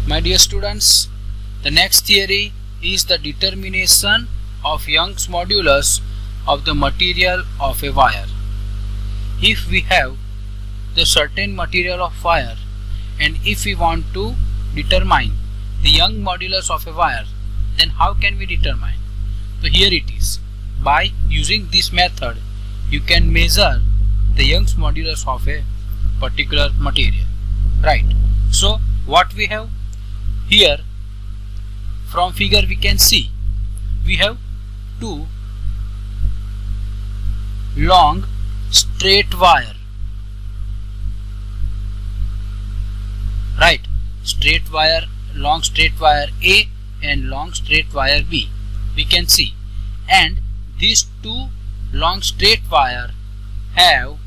My dear students, the next theory is the determination of Young's modulus of the material of a wire. If we have the certain material of wire and if we want to determine the Young modulus of a wire, then how can we determine? So here it is. By using this method, you can measure the Young's modulus of a particular material. Right. So what we have here, from figure we can see we have two long straight wire. Right. Straight wire, long straight wire A and long straight wire B we can see, and these two long straight wire have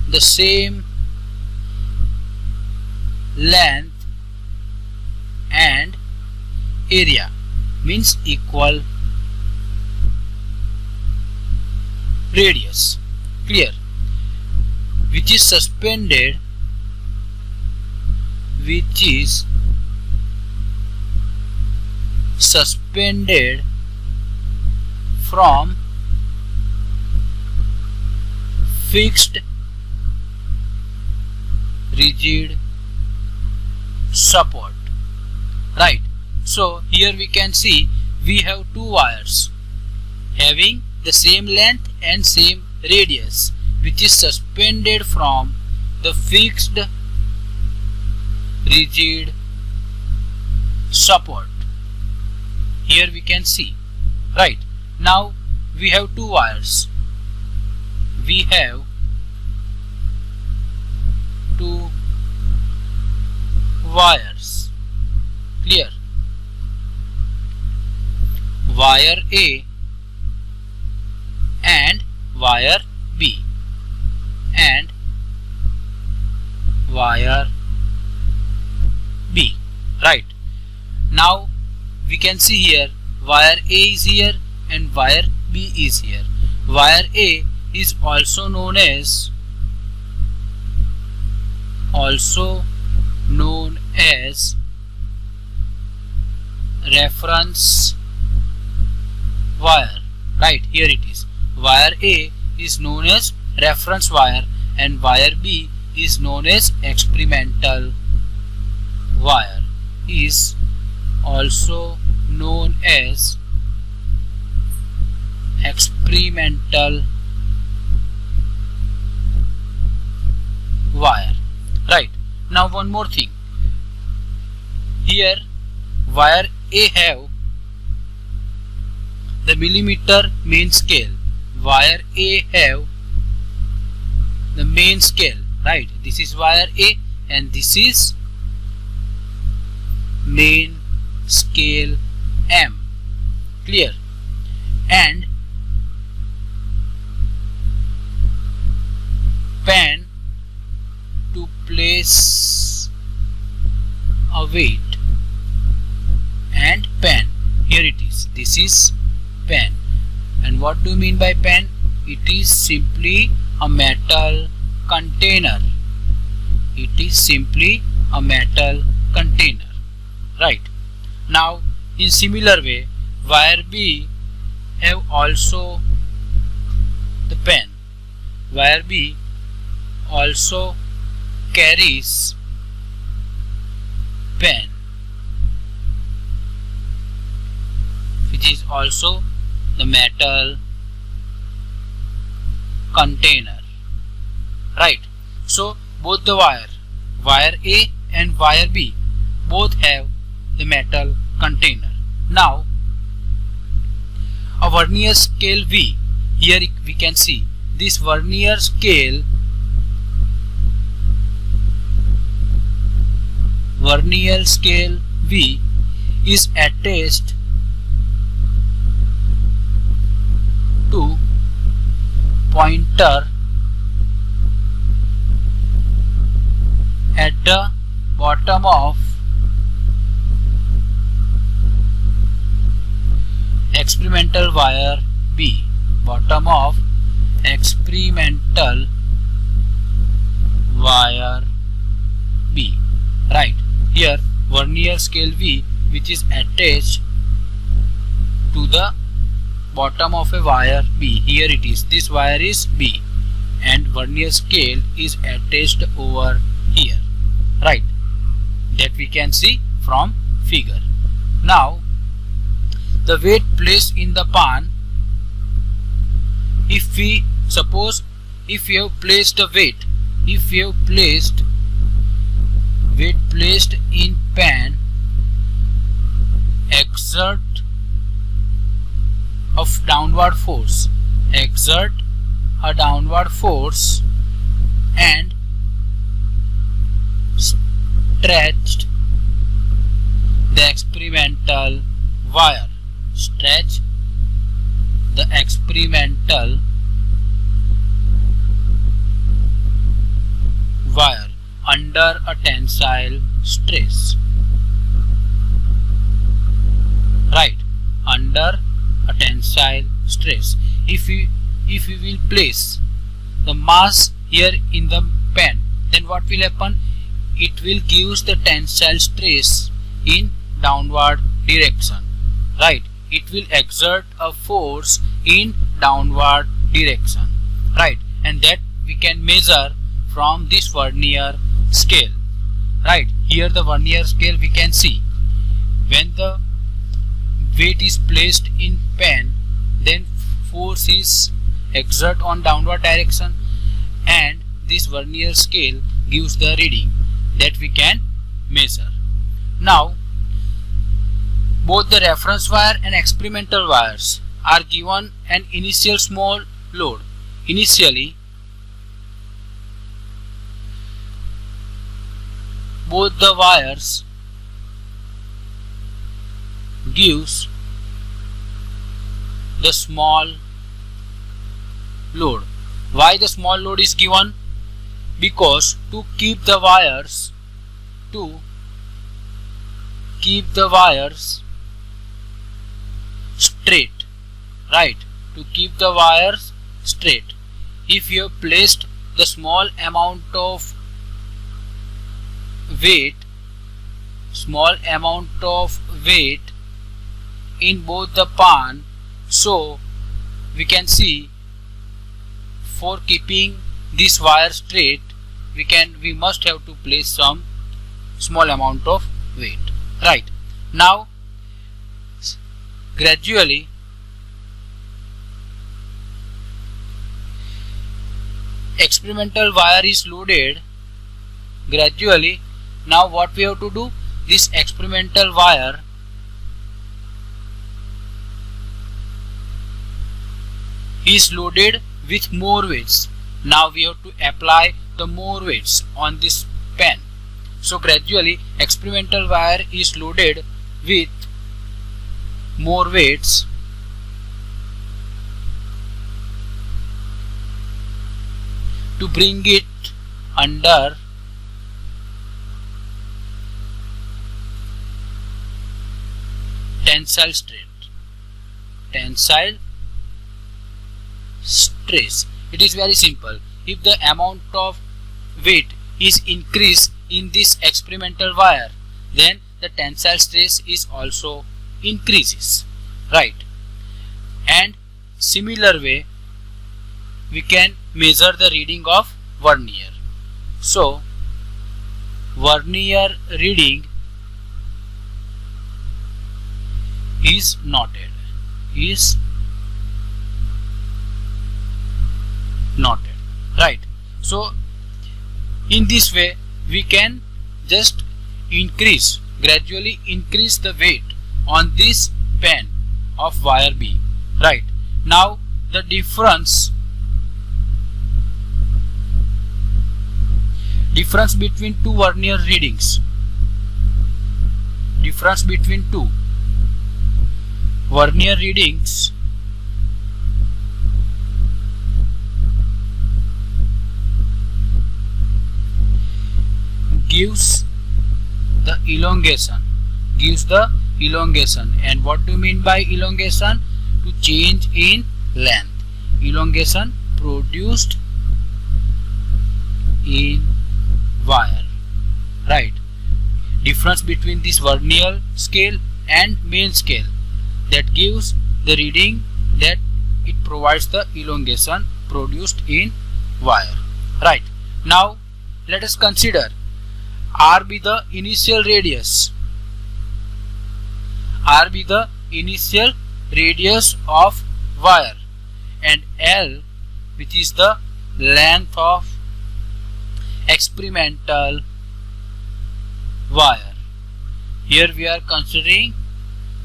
the same length and area, means equal radius, clear, which is suspended from fixed rigid support. Right. So here we can see we have two wires having the same length and same radius, which is suspended from the fixed rigid support. Here we can see. Right. Now we have two wires. We have two wires. Clear. Wire A and wire B and wire B. Right. Now we can see here wire A is here and wire B is here. Wire A is also known as reference wire. Right, here it is. Wire A is known as reference wire and wire B is known as experimental wire, is also known as experimental wire. Right. Now one more thing. Here wire A have the millimeter main scale. Wire A have the main scale. Right. This is wire A and this is main scale M. Clear. And pen to place a weight, and pen, here it is, this is pen. And what do you mean by pen? It is simply a metal container. It is simply a metal container. Right. Now in similar way, wire B have also the pen. Wire B also carries pen, which is also the metal container. Right. So both the wire A and wire B both have the metal container. Now a vernier scale V, here we can see this vernier scale V is attached to pointer at the bottom of experimental wire B, bottom of experimental wire B. right? Here vernier scale V, which is attached to the bottom of a wire B. Here it is, this wire is B, and vernier scale is attached over here, right? That we can see from figure. Now the weight placed in the pan, if we suppose, if you have placed the weight, if you have placed weight placed in pan, exert of downward force, exert a downward force and stretched the experimental wire, stretch the experimental wire under a tensile stress, right? Under a tensile stress. If we will place the mass here in the pan, then what will happen? It will give the tensile stress in downward direction, right? It will exert a force in downward direction, right? And that we can measure from this vernier scale, right? Here the vernier scale we can see, when the weight is placed in pan, then force is exert on downward direction, and this vernier scale gives the reading that we can measure. Now both the reference wire and experimental wires are given an initial small load. Initially both the wires gives the small load. Why the small load is given? Because to keep the wires straight, right? To keep the wires straight. If you have placed the small amount of weight in both the pan, so we can see, for keeping this wire straight, we must have to place some small amount of weight, right? Now gradually experimental wire is loaded gradually. Now what we have to do, this experimental wire is loaded with more weights. Now we have to apply the more weights on this pan. So gradually experimental wire is loaded with more weights to bring it under tensile stress. It is very simple. If the amount of weight is increased in this experimental wire, then the tensile stress is also increases, right? And similar way we can measure the reading of vernier. So vernier reading is noted, right? So in this way we can just gradually increase the weight on this pan of wire B, right? Now the difference between two vernier readings, gives the elongation. And what do you mean by elongation? To change in length. Elongation produced in wire, right? difference between this vernal scale and main scale that gives the reading that it provides the elongation produced in wire. Right. Now let us consider R be the initial radius. R be the initial radius of wire and L, which is the length of experimental wire. Here we are considering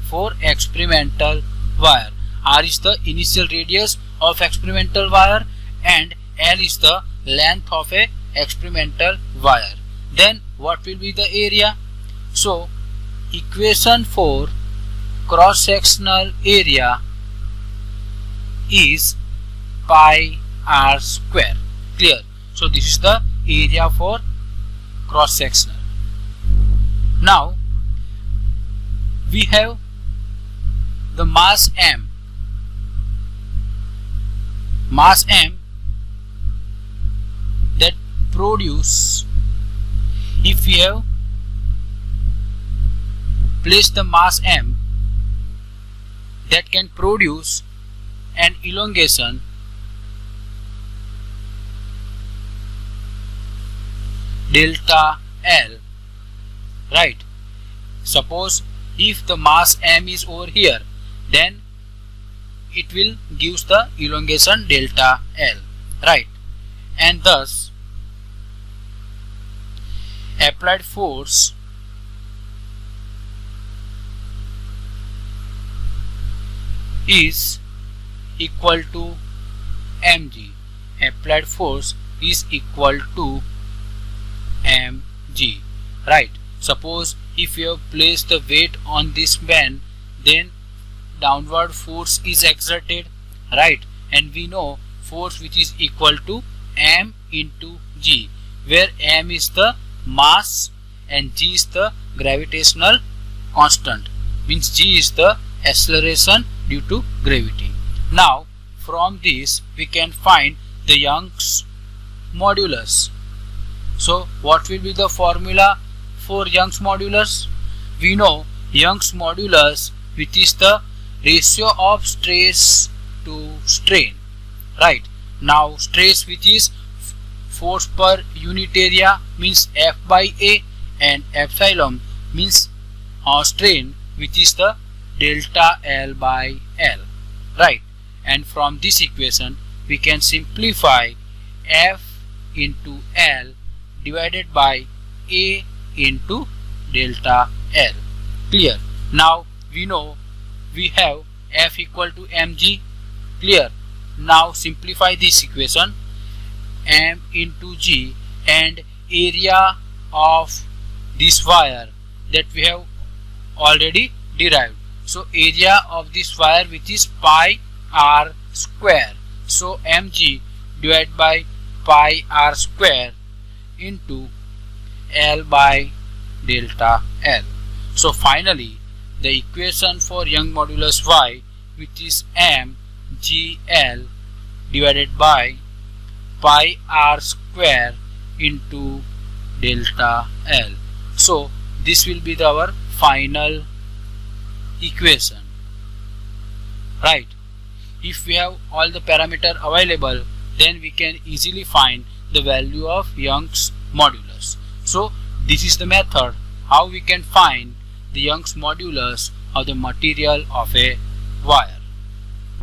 for experimental wire. R is the initial radius of experimental wire and L is the length of a experimental wire. Then what will be the area? So equation for cross-sectional area is pi r square. Clear? So this is the area for cross-sectional. Now we have the mass m. Mass m that produce, if we have placed the mass m that can produce an elongation delta L, right? Suppose if the mass m is over here, then it will gives the elongation delta L, right? And thus applied force is equal to mg. Applied force is equal to mg, right? Suppose if you have placed the weight on this band, then downward force is exerted, right? And we know force which is equal to m into g, where m is the mass and g is the gravitational constant, means g is the acceleration due to gravity. Now from this we can find the Young's modulus. So what will be the formula for Young's modulus? We know Young's modulus, which is the ratio of stress to strain, right? Now stress, which is force per unit area, means F by A, and epsilon means strain, which is the delta L by L, right? And from this equation we can simplify F into L divided by A into delta L. Clear? Now we know we have F equal to mg. Clear? Now simplify this equation, m into g, and area of this wire that we have already derived. So area of this wire, which is pi r square. So mg divided by pi r square into L by delta L. So finally the equation for Young modulus Y, which is mgl divided by pi r square into delta L. So this will be our final equation, right? If we have all the parameter available, then we can easily find the value of Young's modulus. So this is the method how we can find the Young's modulus of the material of a wire.